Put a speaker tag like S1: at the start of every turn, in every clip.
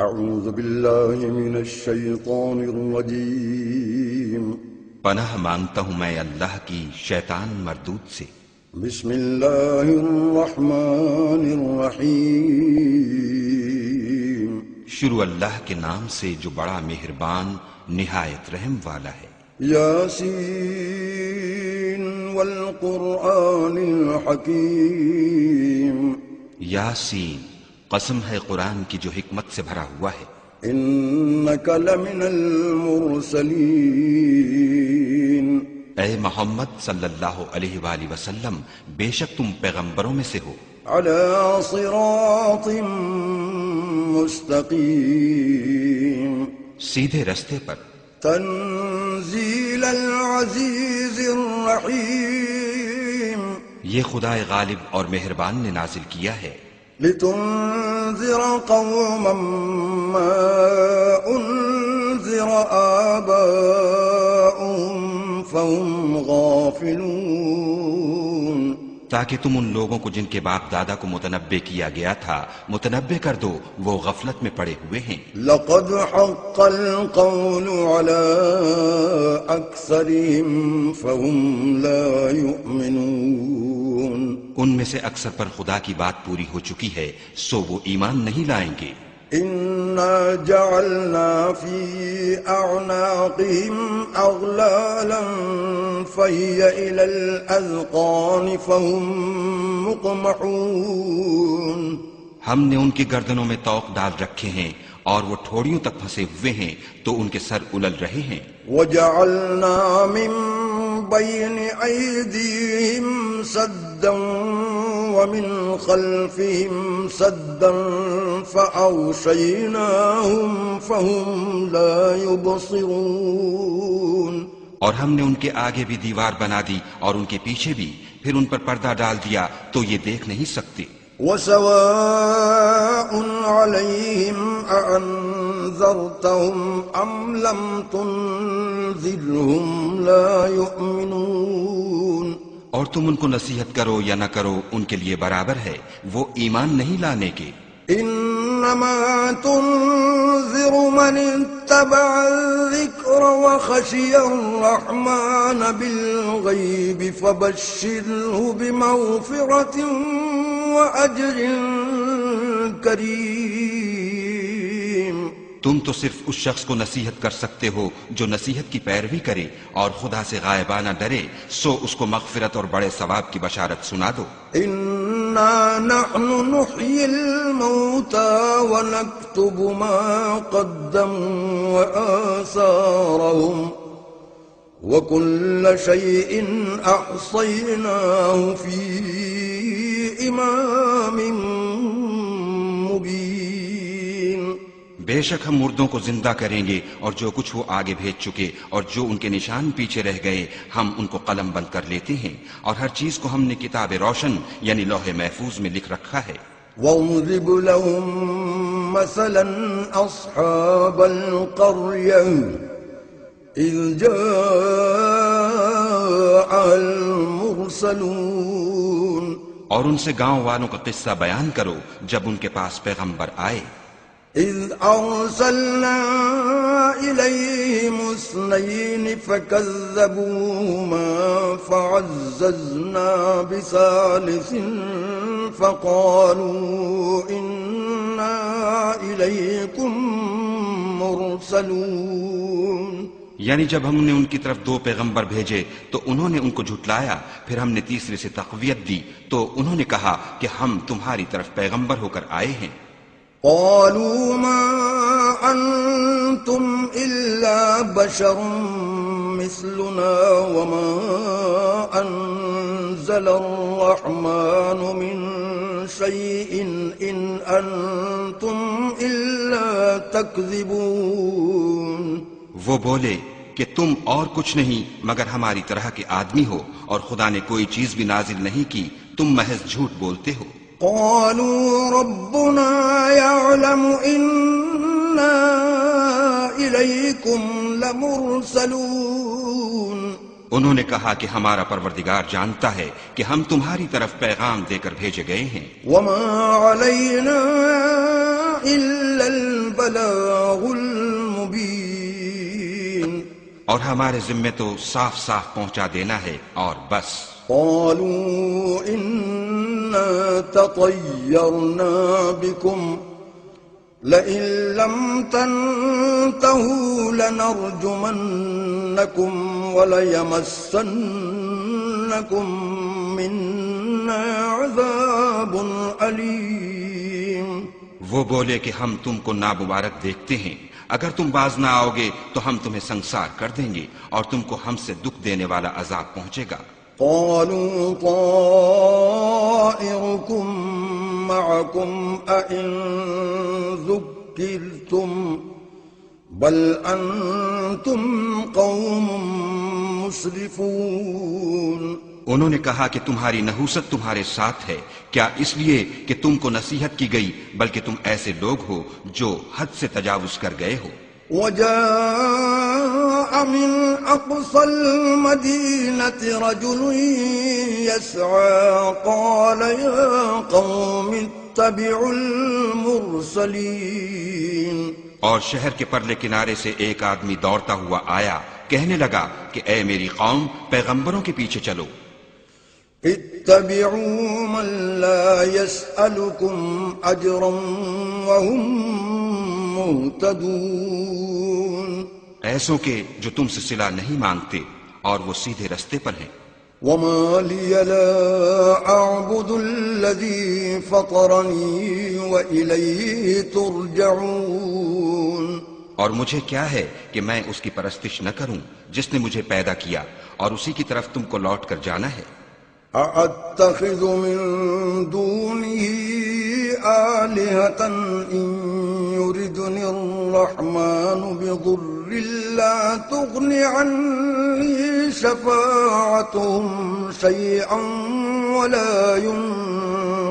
S1: اعوذ باللہ من الشیطان الرجیم
S2: پناہ مانگتا ہوں میں اللہ کی شیطان مردود سے۔
S1: بسم اللہ الرحمن الرحیم
S2: شروع اللہ کے نام سے جو بڑا مہربان نہایت رحم والا ہے۔
S1: یاسین والقرآن الحکیم
S2: یاسین، قسم ہے قرآن کی جو حکمت سے بھرا ہوا ہے۔
S1: انک لمن المرسلین
S2: اے محمد صلی اللہ علیہ وآلہ وسلم، بے شک تم پیغمبروں میں سے ہو۔
S1: علی صراط مستقیم
S2: سیدھے رستے پر۔
S1: تنزیل العزیز الرحیم
S2: یہ خدائے غالب اور مہربان نے نازل کیا ہے۔
S1: لتنذر قوما ما انذر آباؤهم فهم غافلون،
S2: تاکہ تم ان لوگوں کو جن کے باپ دادا کو متنبع کیا گیا تھا متنبع کر دو، وہ غفلت میں پڑے ہوئے ہیں۔
S1: لقد حق القول على اکثرهم فهم لا يؤمنون،
S2: ان میں سے اکثر پر خدا کی بات پوری ہو چکی ہے، سو وہ ایمان نہیں لائیں گے۔
S1: انا جعلنا في اعناقهم اغلالا فهي الى الاذقان فهم مقمحون،
S2: ہم نے ان کی گردنوں میں طوق ڈال رکھے ہیں اور وہ ٹھوڑیوں تک پھنسے ہوئے ہیں تو ان کے سر الل رہے ہیں۔
S1: وجعلنا من بين ايديهم سدا ومن خلفهم سدا فأغشيناهم فهم لا يبصرون،
S2: اور ہم نے ان کے آگے بھی دیوار بنا دی اور ان کے پیچھے بھی، پھر ان پر پردہ ڈال دیا تو یہ دیکھ نہیں سکتے۔
S1: وسواء عليهم أأنذرتهم أم لم تنذرهم لا يؤمنون،
S2: اور تم ان کو نصیحت کرو یا نہ کرو ان کے لیے برابر ہے، وہ ایمان نہیں لانے کے۔
S1: انما تنذر من اتبع الذکر وخشی الرحمن بالغیب فبشره بمغفرة واجر کریم،
S2: تم تو صرف اس شخص کو نصیحت کر سکتے ہو جو نصیحت کی پیروی کرے اور خدا سے غائبانہ ڈرے، سو اس کو مغفرت اور بڑے ثواب کی بشارت سنا دو۔
S1: انا نحن نحيي الموتى ونكتب ما قدموا وآثارهم وكل شيء أحصيناه في إمام مبين،
S2: بے شک ہم مردوں کو زندہ کریں گے اور جو کچھ وہ آگے بھیج چکے اور جو ان کے نشان پیچھے رہ گئے ہم ان کو قلم بند کر لیتے ہیں، اور ہر چیز کو ہم نے کتاب روشن یعنی لوح محفوظ میں لکھ رکھا ہے۔
S1: واضرب لهم مثلا أصحاب القرية إذ جاء المرسلون،
S2: اور ان سے گاؤں والوں کا قصہ بیان کرو جب ان کے پاس پیغمبر آئے۔
S1: إذ أرسلنا إليهم اثنين فكذبوهما فعززنا بثالث فقالوا إنا إليكم مرسلون،
S2: یعنی جب ہم نے ان کی طرف دو پیغمبر بھیجے تو انہوں نے ان کو جھٹلایا، پھر ہم نے تیسرے سے تقویت دی تو انہوں نے کہا کہ ہم تمہاری طرف پیغمبر ہو کر آئے ہیں۔
S1: قالوا ما أنتم إلا بشر مثلنا وما أنزل الرحمن من شيء إن أنتم إلا تكذبون،
S2: وہ بولے کہ تم اور کچھ نہیں مگر ہماری طرح کے آدمی ہو اور خدا نے کوئی چیز بھی نازل نہیں کی، تم محض جھوٹ بولتے ہو۔
S1: قالوا ربنا يعلم إنا إليكم لمرسلون،
S2: انہوں نے کہا کہ ہمارا پروردگار جانتا ہے کہ ہم تمہاری طرف پیغام دے کر بھیجے گئے ہیں۔
S1: وما علينا إلا البلاغ المبين
S2: اور ہمارے ذمے تو صاف صاف پہنچا دینا ہے اور بس.
S1: قالوا إنا تطيرنا بكم لئن لم تنتهوا لنرجمنكم وليمسنكم منا عذاب أليم.
S2: وہ بولے کہ ہم تم کو نامبارک دیکھتے ہیں، اگر تم باز نہ آؤ گے تو ہم تمہیں سنسار کر دیں گے اور تم کو ہم سے دکھ دینے والا عذاب پہنچے گا.
S1: قالوا طائركم معكم أئن ذكرتم بل أنتم قوم مسرفون.
S2: انہوں نے کہا کہ تمہاری نحوست تمہارے ساتھ ہے، کیا اس لیے کہ تم کو نصیحت کی گئی، بلکہ تم ایسے لوگ ہو جو حد سے تجاوز کر گئے ہو.
S1: وجاء من أقصى المدينة رجل يسعى قال يا قوم اتبعوا المرسلين.
S2: اور شہر کے پرلے کنارے سے ایک آدمی دوڑتا ہوا آیا، کہنے لگا کہ اے میری قوم، پیغمبروں کے پیچھے چلو.
S1: اتبعوا من لا يسألكم أجرا وهم مهتدون.
S2: ایسوں کے جو تم سے صلہ نہیں مانگتے اور وہ سیدھے رستے پر ہیں.
S1: وما لي لا أعبد الذي فطرني وإليه ترجعون.
S2: اور مجھے کیا ہے کہ میں اس کی پرستش نہ کروں جس نے مجھے پیدا کیا اور اسی کی طرف تم کو لوٹ کر جانا ہے.
S1: أأتخذ من دونه آلهة إن يردني الرحمن بضر لا تغن عني شفاعتهم شيئا ولا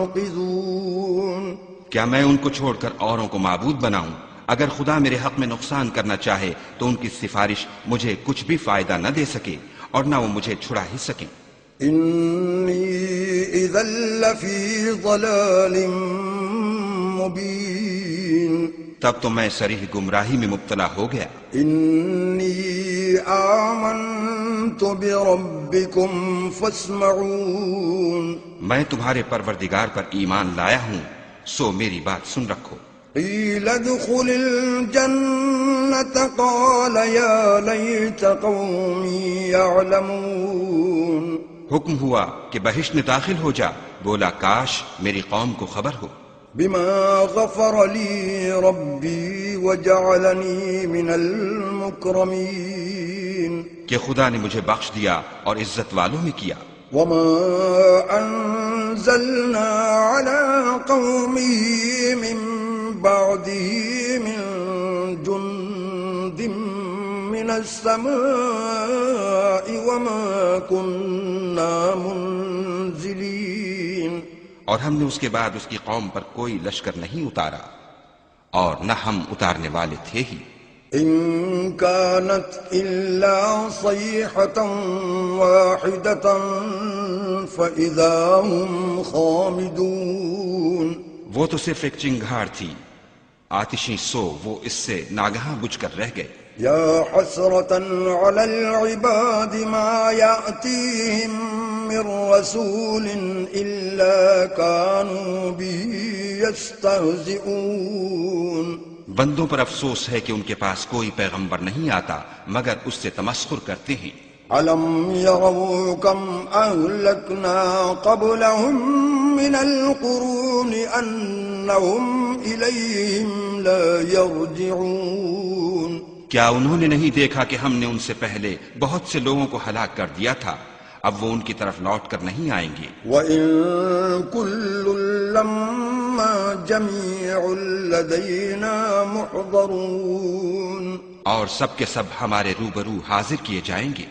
S1: ينقذون.
S2: کیا میں ان کو چھوڑ کر اوروں کو معبود بناؤں؟ اگر خدا میرے حق میں نقصان کرنا چاہے تو ان کی سفارش مجھے کچھ بھی فائدہ نہ دے سکے اور نہ وہ مجھے چھڑا ہی سکیں.
S1: إني إذا لفي ضلال مبين.
S2: تب تو میں صریح گمراہی میں مبتلا ہو گیا.
S1: إني آمنت بربكم فاسمعون.
S2: میں تمہارے پروردگار پر ایمان لایا ہوں، سو میری بات سن رکھو.
S1: قيل ادخل الجنة قال يا ليت قومي يعلمون.
S2: حکم ہوا کہ بہشت میں داخل ہو جا، بولا کاش میری قوم کو خبر ہو.
S1: بما غفر لي ربي وجعلني من المكرمين.
S2: کہ خدا نے مجھے بخش دیا اور عزت والوں میں کیا.
S1: وما أنزلنا على قومه من بعده من جند من السماء وما كنا منزلين.
S2: اور ہم نے اس کے بعد اس کی قوم پر کوئی لشکر نہیں اتارا اور نہ ہم اتارنے والے تھے ہی.
S1: إن كانت إلا صيحة واحدة فإذا هم خامدون.
S2: وہ تو صرف ایک چنگھاڑ تھی، آتشیں سو وہ اس سے ناگہاں بجھ کر رہ گئے.
S1: يا حسرة على العباد ما يأتيهم من رسول إلا كانوا به يستهزئون.
S2: بندوں پر افسوس ہے کہ ان کے پاس کوئی پیغمبر نہیں آتا مگر اس سے تمسخر کرتے ہیں.
S1: ألم يروا كم أهلكنا قبلهم من القرون أنهم إليهم لا يرجعون.
S2: کیا انہوں نے نہیں دیکھا کہ ہم نے ان سے پہلے بہت سے لوگوں کو ہلاک کر دیا تھا، اب وہ ان کی طرف لوٹ کر نہیں آئیں گے.
S1: وَإِن كُلٌّ لَمَّا جَمِيعٌ لَدَيْنَا مُحْضَرُونَ.
S2: اور سب کے سب ہمارے روبرو حاضر کیے جائیں گے.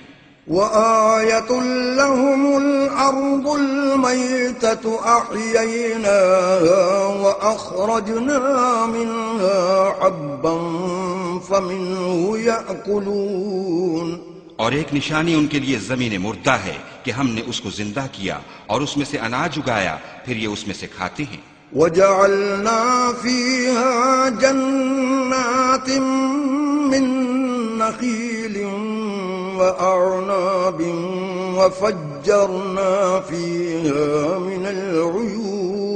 S1: وآية لهم الأرض الميتة أحييناها وأخرجنا منها حبا فمنه يأكلون.
S2: اور ایک نشانی ان کے لیے زمین مردہ ہے کہ ہم نے اس کو زندہ کیا اور اس میں سے اناج اگایا، پھر یہ اس میں سے کھاتے ہیں.
S1: وجعلنا فيها جنات من نخيل وأعناب وفجرنا فيها من العيون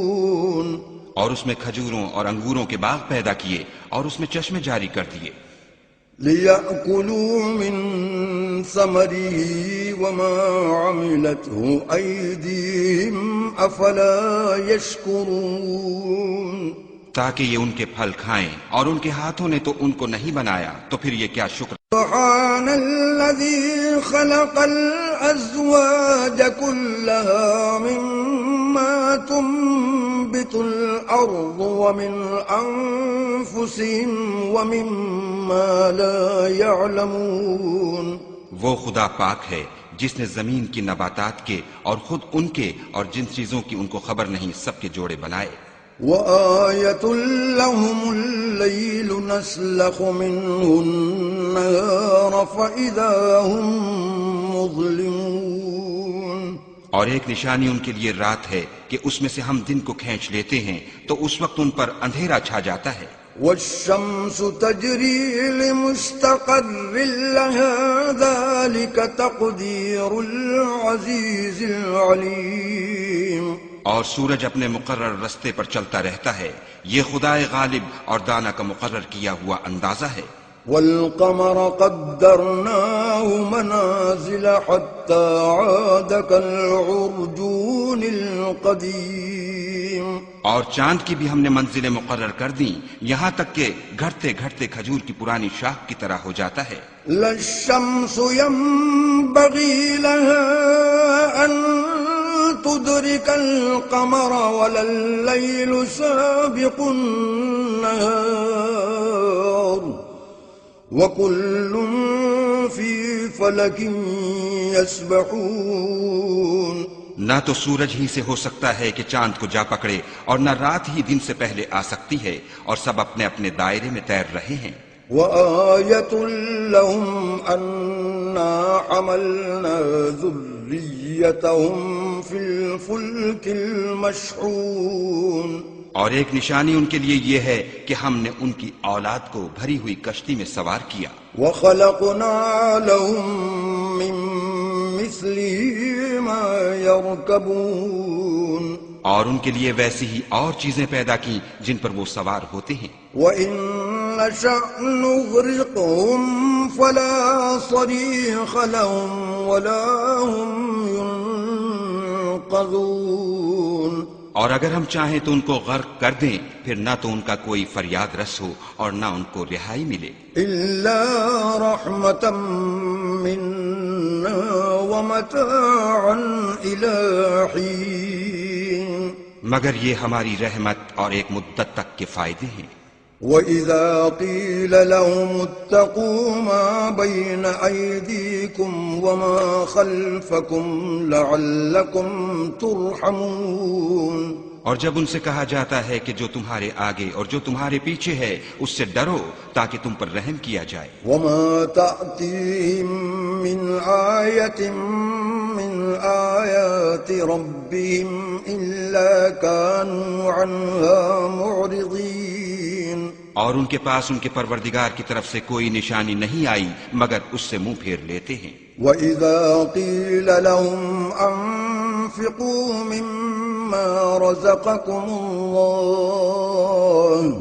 S2: اور اس میں کھجوروں اور انگوروں کے باغ پیدا کیے اور اس میں چشمے جاری کر دیے
S1: لِيَأْكُلُوا مِن ثَمَرِهِ وَمَا عَمِلَتْهُ أَيْدِيهِمْ أَفَلَا يَشْكُرُونَ
S2: تاکہ یہ ان کے پھل کھائیں اور ان کے ہاتھوں نے تو ان کو نہیں بنایا تو پھر یہ کیا شکر
S1: سبحان الذي خلق الأزواج كلها مما تنبت الأرض ومن أنفسهم ومما لا يعلمون
S2: وہ خدا پاک ہے جس نے زمین کی نباتات کے اور خود ان کے اور جن چیزوں کی ان کو خبر نہیں سب کے جوڑے بنائے
S1: وآية لهم الليل نسلخ منه النهار فإذا هم مظلمون
S2: اور ایک نشانی ان کے لیے رات ہے کہ اس میں سے ہم دن کو کھینچ لیتے ہیں تو اس وقت ان پر اندھیرا چھا جاتا ہے
S1: والشمس تجري لمستقر لها ذلك تقدير العزيز العليم
S2: اور سورج اپنے مقرر رستے پر چلتا رہتا ہے یہ خدائے غالب اور دانا کا مقرر کیا ہوا اندازہ ہے
S1: والقمر قدرناه منازل حتى عاد كالعرجون القديم
S2: اور چاند کی بھی ہم نے منزلیں مقرر کر دیں یہاں تک کہ گھٹتے گھٹتے کھجور کی پرانی شاخ کی طرح ہو جاتا ہے
S1: لا الشمس ينبغي لها أن تدرك القمر ولا الليل سابق النهار وكل في فلك يسبحون
S2: نہ تو سورج ہی سے ہو سکتا ہے کہ چاند کو جا پکڑے اور نہ رات ہی دن سے پہلے آ سکتی ہے اور سب اپنے اپنے دائرے میں تیر رہے ہیں
S1: وآية لهم أنا حملنا ذريتهم في الفلك المشحون
S2: اور ایک نشانی ان کے لیے یہ ہے کہ ہم نے ان کی اولاد کو بھری ہوئی کشتی میں سوار کیا
S1: وخلقنا لهم من مثله ما يركبون
S2: اور ان کے لیے ویسی ہی اور چیزیں پیدا کی جن پر وہ سوار ہوتے ہیں
S1: وَإِن نَّشَأْ نُغْرِقْهُمْ فَلَا صَرِيخَ لَهُمْ وَلَا هُمْ يُنقَذُونَ
S2: اور اگر ہم چاہیں تو ان کو غرق کر دیں پھر نہ تو ان کا کوئی فریاد رس ہو اور نہ ان کو رہائی ملے
S1: إِلَّا رَحْمَةً مِّنَّا وَمَتَاعًا إِلَىٰ حِينٍ
S2: مگر یہ ہماری رحمت اور ایک مدت تک کے فائدے ہیں
S1: وَإِذَا قِيلَ لَهُمُ اتَّقُوا مَا بَيْنَ أَيْدِيكُمْ وَمَا خَلْفَكُمْ لَعَلَّكُمْ تُرْحَمُونَ
S2: اور جب ان سے کہا جاتا ہے کہ جو تمہارے آگے اور جو تمہارے پیچھے ہے اس سے ڈرو تاکہ تم پر رحم کیا جائے
S1: وَمَا تَأْتِيهِم مِّنْ آيَةٍ مِّنْ آيَاتِ رَبِّهِمْ إِلَّا كَانُوا عَنْهَا مُعْرِضِينَ
S2: اور ان کے پاس ان کے پروردگار کی طرف سے کوئی نشانی نہیں آئی مگر اس سے منہ پھیر لیتے ہیں
S1: وَإِذَا قِيلَ لَهُمْ أَنفِقُوا مِمَّا رَزَقَكُمُ اللَّهُ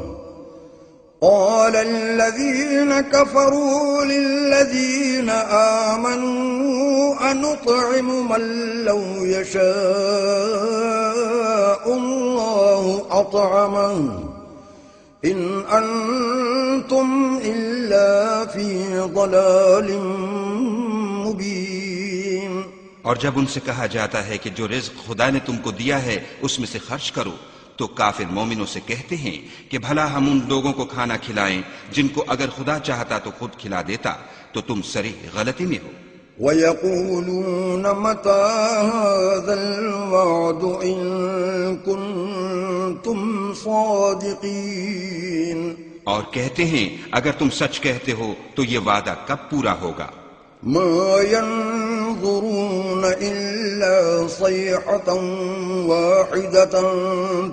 S1: قَالَ الَّذِينَ كَفَرُوا لِلَّذِينَ آمَنُوا أَنُطْعِمُ مَن لَّوْ يَشَاءُ اللَّهُ أَطْعَمَهُ إِنْ أَنْتُمْ إِلَّا فِي ضَلَالٍ مُبِينٍ
S2: اور جب ان سے کہا جاتا ہے کہ جو رزق خدا نے تم کو دیا ہے اس میں سے خرچ کرو تو کافر مومنوں سے کہتے ہیں کہ بھلا ہم ان لوگوں کو کھانا کھلائیں جن کو اگر خدا چاہتا تو خود کھلا دیتا تو تم صریح غلطی میں ہو
S1: وَيَقُولُونَ مَتَىٰ هَٰذَا الْوَعْدُ إِن كُنتُمْ صَادِقِينَ
S2: اور کہتے ہیں اگر تم سچ کہتے ہو تو یہ وعدہ کب پورا ہوگا
S1: مَا يَنظُرُ ينظرون إلا صيحة واحدة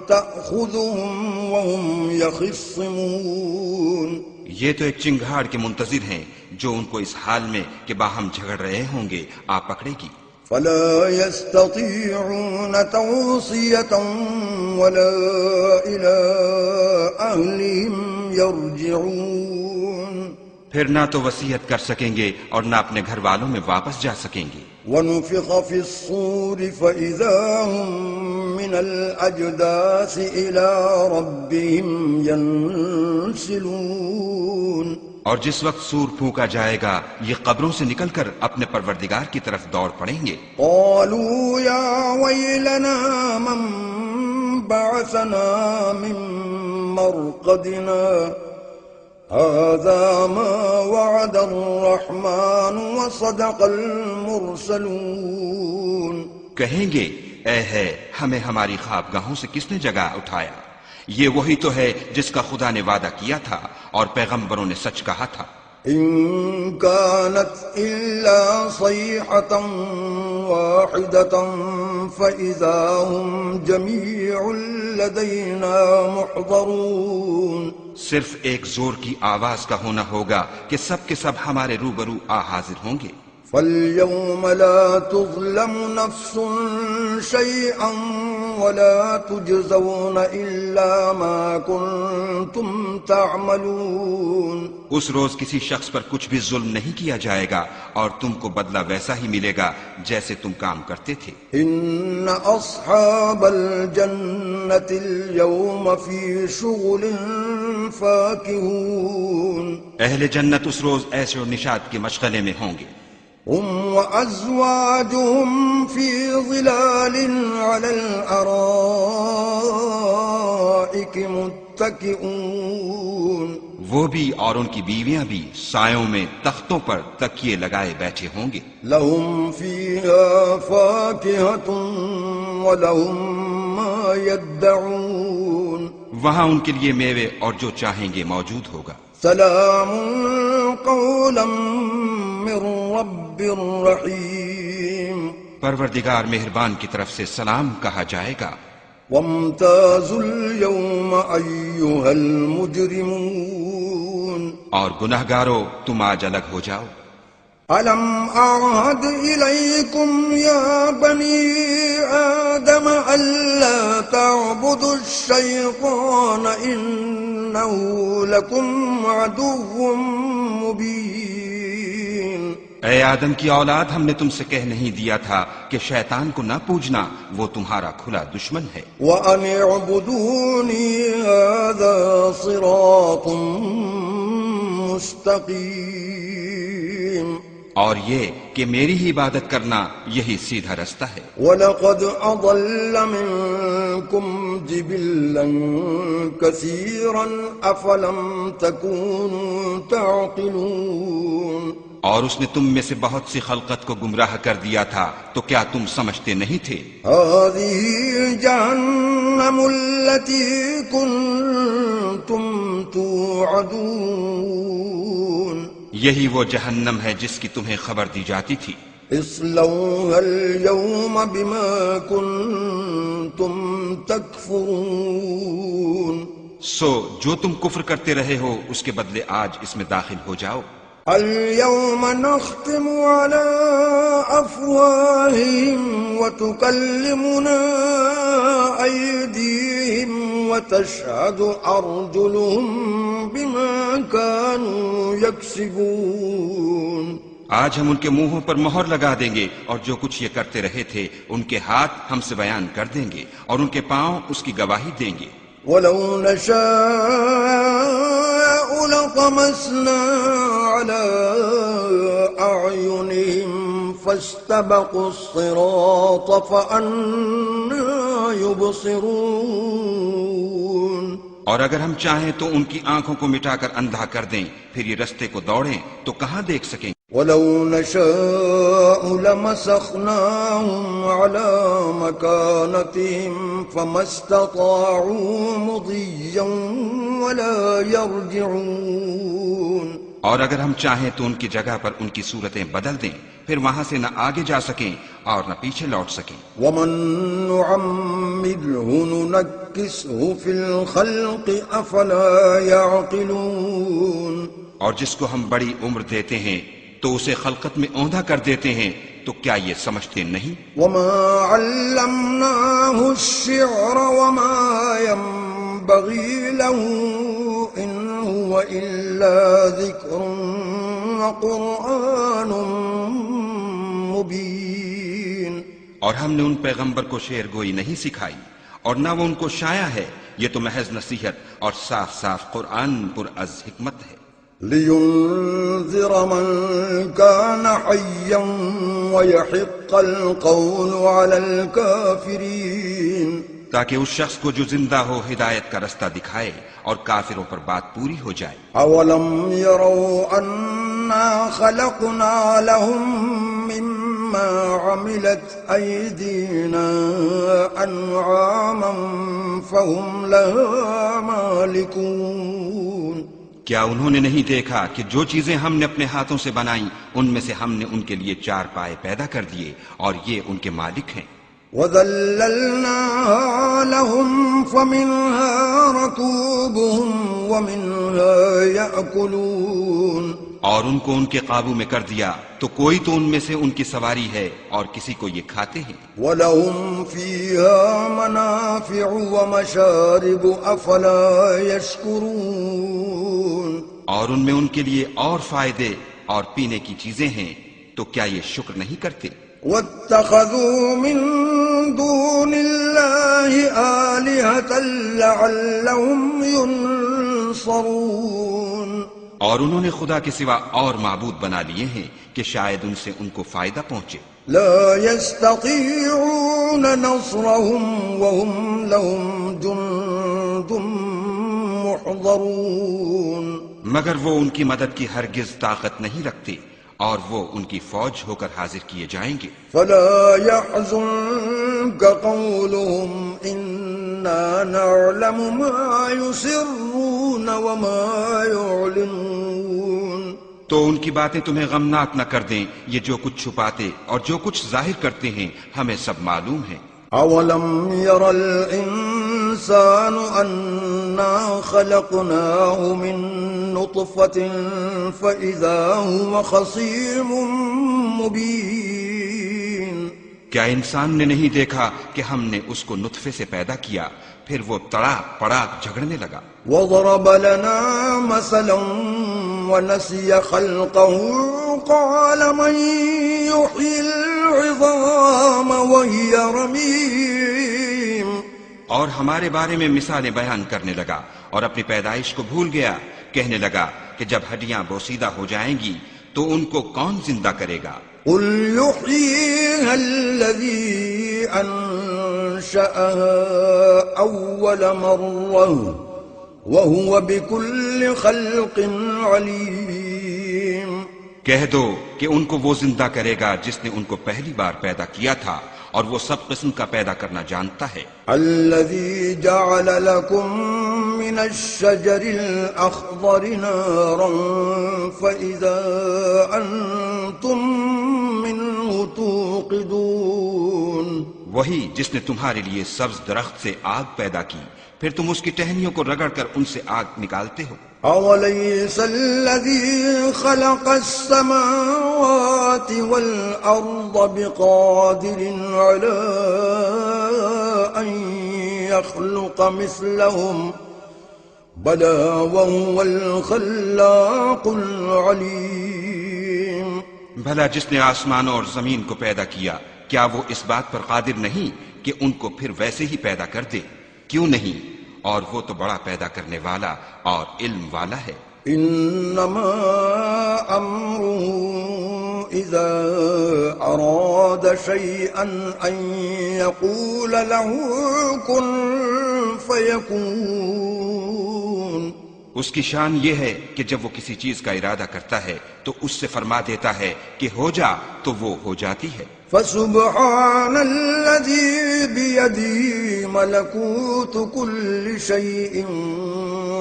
S1: تأخذهم وهم يخصمون.
S2: یہ تو ایک چنگھاڑ کے منتظر ہیں جو ان کو اس حال میں کہ باہم جھگڑ رہے ہوں گے آ پکڑے گی.
S1: فلا يستطيعون توصية ولا إلى أهلهم يرجعون.
S2: پھر نہ تو وصیت کر سکیں گے اور نہ اپنے گھر والوں میں واپس جا سکیں گے.
S1: ونفخ في الصور فإذا هم من الأجداث إلى ربهم ينسلون.
S2: اور جس وقت سور پھونکا جائے گا یہ قبروں سے نکل کر اپنے پروردگار کی طرف دوڑ پڑیں گے.
S1: قالوا يا ويلنا من بعثنا من مرقدنا هذا ما وعد الرحمن وصدق المرسلون.
S2: کہیں گے اے ہے ہمیں ہماری خوابگاہوں سے کس نے جگا اٹھایا، یہ وہی تو ہے جس کا خدا نے وعدہ کیا تھا اور پیغمبروں نے سچ کہا تھا.
S1: إن كانت إلا صيحة واحدة فإذا هم جميع لدينا محضرون.
S2: صرف ایک زور کی آواز کا ہونا ہوگا کہ سب کے سب ہمارے روبرو آ حاضر ہوں گے.
S1: فاليوم لا تظلم نفس شيئا ولا تجزون إلا ما كنتم تعملون.
S2: اس روز کسی شخص پر کچھ بھی ظلم نہیں کیا جائے گا اور تم کو بدلہ ویسا ہی ملے گا جیسے تم کام کرتے تھے.
S1: إن أصحاب الجنة اليوم في شغل فاكهون.
S2: اہل جنت اس روز ایسے و نشاط کے مشغلے میں ہوں گے.
S1: هم وأزواجهم في ظلال على الأرائك متكئون.
S2: وہ بھی اور ان کی بیویاں بھی سایوں میں تختوں پر تکیے لگائے بیٹھے ہوں گے.
S1: لهم فيها فاكهة ولهم ما يدعون.
S2: وہاں ان کے لیے میوے اور جو چاہیں گے موجود ہوگا.
S1: سلام قولا من رب رحیم.
S2: پروردگار مہربان کی طرف سے سلام کہا جائے گا.
S1: وامتازوا اليوم أيها المجرمون.
S2: اور گناہگارو تم آج الگ ہو جاؤ.
S1: ألم أعهد إليكم يا بني آدم ألا تعبدوا الشيطان إنه لكم عدو مبين.
S2: اے آدم کی اولاد ہم نے تم سے کہہ نہیں دیا تھا کہ شیطان کو نہ پوجنا، وہ تمہارا کھلا دشمن ہے.
S1: وأن اعبدوني هذا صراط مستقيم.
S2: اور یہ کہ میری ہی عبادت کرنا یہی سیدھا رستہ ہے.
S1: وَلَقَدْ أَضَلَّ مِنكُمْ جِبِلًّا كَثِيرًا أَفَلَمْ تَكُونُوا تَعْقِلُونَ.
S2: اور اس نے تم میں سے بہت سی خلقت کو گمراہ کر دیا تھا تو کیا تم سمجھتے نہیں تھے؟
S1: هَذِهِ جَهَنَّمُ الَّتِي كُنتُمْ تُوعَدُونَ.
S2: یہی وہ جہنم ہے جس کی تمہیں خبر دی جاتی تھی.
S1: اصلوها اليوم بما كنتم تكفرون.
S2: سو جو تم کفر کرتے رہے ہو اس کے بدلے آج اس میں داخل ہو جاؤ.
S1: اليوم نختم على أفواههم وتكلمنا أيديهم وتشهد أرجلهم بما كانوا يكسبون.
S2: آج ہم ان کے منہوں پر مہر لگا دیں گے اور جو کچھ یہ کرتے رہے تھے ان کے ہاتھ ہم سے بیان کر دیں گے اور ان کے پاؤں اس کی گواہی دیں گے.
S1: وَلَوْ نَشَاءُ لَطَمَسْنَا عَلَىٰ أَعْيُنِهِمْ فَاسْتَبَقُوا الصِّرَاطَ فَأَنَّىٰ يُبْصِرُونَ.
S2: اور اگر ہم چاہیں تو ان کی آنکھوں کو مٹا کر اندھا کر دیں پھر یہ رستے کو دوڑیں تو کہاں دیکھ سکیں.
S1: وَلَوْ نَشَاءُ لَمَسَخْنَاهُمْ عَلَىٰ مَكَانَتِهِمْ فَمَا اسْتَطَاعُوا مُضِيًّا وَلَا يَرْجِعُونَ.
S2: اور اگر ہم چاہیں تو ان کی جگہ پر ان کی صورتیں بدل دیں، پھر وہاں سے نہ آگے جا سکیں اور نہ پیچھے لوٹ سکیں۔
S1: ومن نعمره ننكسه في الخلق افلا يعقلون،
S2: اور جس کو ہم بڑی عمر دیتے ہیں تو اسے خلقت میں اوندھا کر دیتے ہیں، تو کیا یہ سمجھتے نہیں؟
S1: وما علمناه الشعر وما ينبغي له إن هو إلا ذكر وقرآن مبين۔
S2: اور ہم نے ان پیغمبر کو شعر گوئی نہیں سکھائی اور نہ وہ ان کو شایع ہے، یہ تو محض نصیحت اور صاف صاف قرآن پر از حکمت ہے۔
S1: لينذر من كان حيا ويحق القول على الكافرين،
S2: تاکہ اس شخص کو جو زندہ ہو ہدایت کا رستہ دکھائے اور کافروں پر بات پوری ہو جائے۔
S1: أولم يروا أنا خلقنا لهم مما عملت أيدينا أنعاما فهم لها مالكون،
S2: کیا انہوں نے نہیں دیکھا کہ جو چیزیں ہم نے اپنے ہاتھوں سے بنائیں ان میں سے ہم نے ان کے لیے چار پائے پیدا کر دیے اور یہ ان کے مالک ہیں۔
S1: وَذَلَّلْنَاهَا لَهُمْ فَمِنْهَا رَكُوبُهُمْ وَمِنْهَا يَأْكُلُونَ،
S2: اور ان کو ان کے قابو میں کر دیا تو کوئی تو ان میں سے ان کی سواری ہے اور کسی کو یہ کھاتے ہیں۔
S1: وَلَهُمْ فِيهَا مَنَافِعُ وَمَشَارِبُ أَفَلَا يَشْكُرُونَ،
S2: اور ان میں ان کے لیے اور فائدے اور پینے کی چیزیں ہیں، تو کیا یہ شکر نہیں کرتے؟
S1: وَاتَّخَذُوا مِن دُونِ اللَّهِ آلِهَةً لَعَلَّهُمْ يُنصَرُونَ،
S2: اور انہوں نے خدا کے سوا اور معبود بنا لیے ہیں کہ شاید ان سے ان کو فائدہ پہنچے۔
S1: لا يستطيعون نصرهم وهم لهم جند محضرون،
S2: مگر وہ ان کی مدد کی ہرگز طاقت نہیں رکھتے اور وہ ان کی فوج ہو کر حاضر کیے جائیں گے۔
S1: فلا يحزنك قولهم إنا نعلم ما يسرون وما يعلنون،
S2: تو ان کی باتیں تمہیں غمناک نہ کر دیں، یہ جو کچھ چھپاتے اور جو کچھ ظاہر کرتے ہیں ہمیں سب معلوم ہے۔
S1: أولم ير الإنسان أنا خلقناه من نطفة فإذا هو خصيم مبين،
S2: کیا انسان نے نہیں دیکھا کہ ہم نے اس کو نطفے سے پیدا کیا پھر وہ تڑاک پڑاک جھگڑنے لگا۔
S1: وضرب لنا مثلا ونسي خلقه قال من يحيي العظام وهي رميم،
S2: اور ہمارے بارے میں مثالیں بیان کرنے لگا اور اپنی پیدائش کو بھول گیا، کہنے لگا کہ جب ہڈیاں بوسیدہ ہو جائیں گی تو ان کو کون زندہ کرے گا؟
S1: قل يحييها الذي أنشأها أول مرة وهو بكل خلق عليم،
S2: کہہ دو کہ ان کو وہ زندہ کرے گا جس نے ان کو پہلی بار پیدا کیا تھا اور وہ سب قسم کا پیدا کرنا جانتا ہے۔
S1: الذي جعل لكم من الشجر الأخضر نارا فإذا أنتم منه توقدون،
S2: وہی جس نے تمہارے لیے سبز درخت سے آگ پیدا کی پھر تم اس کی ٹہنیوں کو رگڑ کر ان سے آگ نکالتے ہو۔
S1: أوليس الذي خلق السماوات والأرض بقادر على أن يخلق مثلهم بلى وهو الخلاق العليم،
S2: بھلا جس نے آسمانوں اور زمین کو پیدا کیا کیا وہ اس بات پر قادر نہیں کہ ان کو پھر ویسے ہی پیدا کر دے؟ کیوں نہیں، اور وہ تو بڑا پیدا کرنے والا اور علم والا ہے۔
S1: انما امره اذا اراد شيئا ان يقول له كن فيكون،
S2: اس کی شان یہ ہے کہ جب وہ کسی چیز کا ارادہ کرتا ہے تو اس سے فرما دیتا ہے کہ ہو جا تو وہ ہو جاتی ہے۔
S1: فسبحان الذي بيده ملكوت كل شيء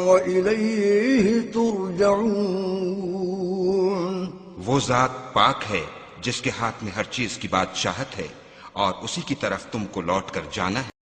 S1: وإليه ترجعون.
S2: وہ ذات پاک ہے جس کے ہاتھ میں ہر چیز کی بادشاہت ہے اور اسی کی طرف تم کو لوٹ کر جانا ہے.